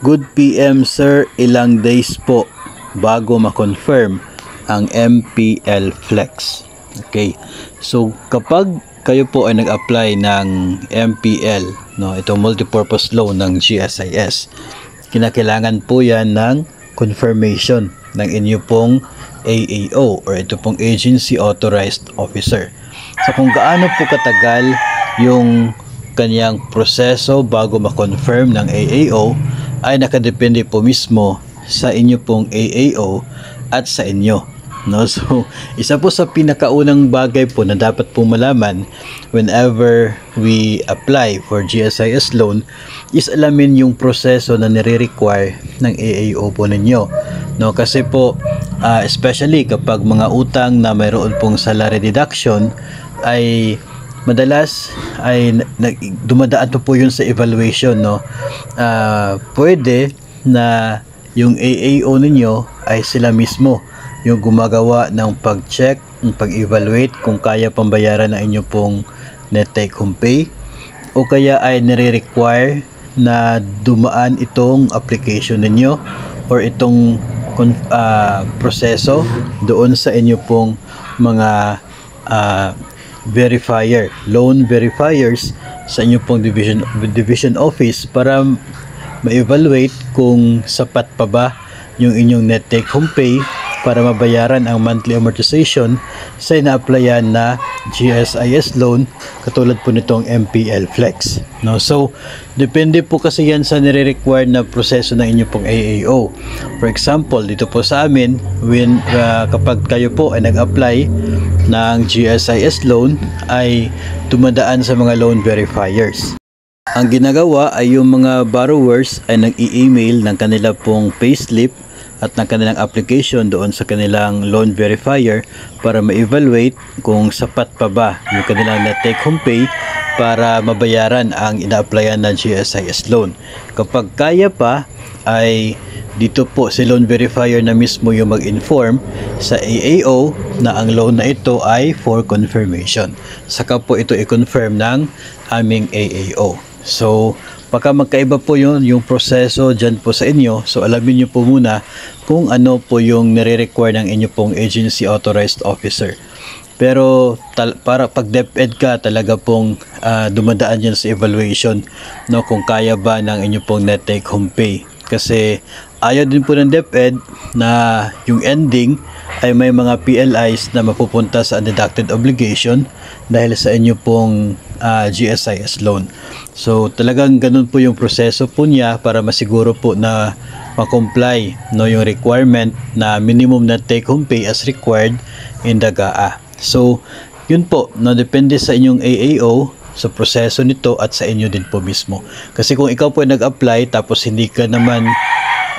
Good PM sir, ilang days po bago ma-confirm ang MPL Flex. Okay. So kapag kayo po ay nag-apply ng MPL, no, itong multipurpose loan ng GSIS, kinakailangan po yan ng confirmation ng inyo pong AAO or ito pong Agency Authorized Officer. So kung gaano po katagal yung kanyang proseso bago ma-confirm ng AAO ay nakadepende po mismo sa inyo pong AAO at sa inyo, no? So isa po sa pinakaunang bagay po na dapat po malaman whenever we apply for GSIS loan is alamin yung proseso na nire-require ng AAO po ninyo, no? Kasi po especially kapag mga utang na mayroon pong salary deduction ay madalas ay dumadaan po yun sa evaluation, no? Pwede na yung AAO ninyo ay sila mismo yung gumagawa ng pag-check, ng pag-evaluate kung kaya pambayaran ng inyo pong net take home pay, o kaya ay nire-require na dumaan itong application ninyo or itong proseso doon sa inyo pong mga verifier, loan verifiers sa inyo pong division office para ma-evaluate kung sapat pa ba yung inyong net take home pay para mabayaran ang monthly amortization sa ina-applyan na GSIS loan katulad po nitong MPL Flex, no? So depende po kasi yan sa nire-require na proseso ng inyo pong AAO. For example, dito po sa amin, kapag kayo po ay nag-apply ng GSIS loan ay tumadaan sa mga loan verifiers. Ang ginagawa ay yung mga borrowers ay nag-i-email ng kanila pong payslip at ng kanilang application doon sa kanilang loan verifier para ma-evaluate kung sapat pa ba yung kanilang net take home pay para mabayaran ang ina-applyan na GSIS loan. Kapag kaya pa ay dito po si loan verifier na mismo yung mag-inform sa AAO na ang loan na ito ay for confirmation. Saka po ito i-confirm ng aming AAO. So baka magkaiba po yung proseso dyan po sa inyo. So alamin nyo po muna kung ano po yung nire-require ng inyo pong Agency Authorized Officer. Pero para pag DepEd ka talaga pong dumadaan yan sa evaluation, no, kung kaya ba ng inyo pong net take home pay. Kasi ayaw din po ng DepEd na yung ending ay may mga PLIs na mapupunta sa undeducted obligation dahil sa inyo pong GSIS loan. So talagang ganun po yung proseso po niya para masiguro po na ma-comply, no, yung requirement na minimum net take home pay as required in the GAA. So yun po, no, depende sa inyong AAO sa proseso nito at sa inyo din po mismo. Kasi kung ikaw po ay nag-apply tapos hindi ka naman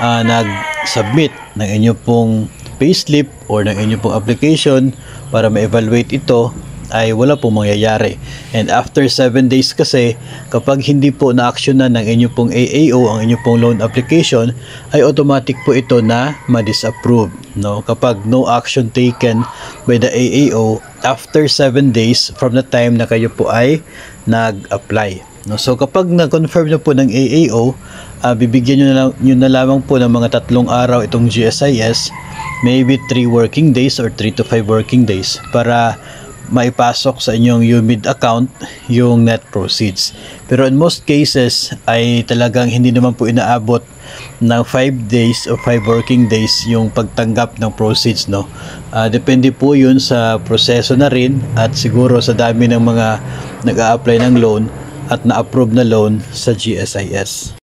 nag-submit ng inyo pong payslip or ng inyo pong application para ma-evaluate ito, ay wala pong mangyayari. And after 7 days kasi, kapag hindi po na-actionan ng inyo pong AAO ang inyo pong loan application, ay automatic po ito na ma-disapprove, no? Kapag no action taken by the AAO after 7 days from the time na kayo po ay nag-apply, no? So kapag na-confirm na po ng AAO, bibigyan nyo na lamang po ng mga 3 araw itong GSIS, maybe 3 working days or 3 to 5 working days para maipasok sa inyong UMID account yung net proceeds. Pero in most cases ay talagang hindi naman po inaabot ng 5 days o 5 working days yung pagtanggap ng proceeds, no? Depende po yun sa proseso na rin at siguro sa dami ng mga nag-a-apply ng loan at na-approve na loan sa GSIS.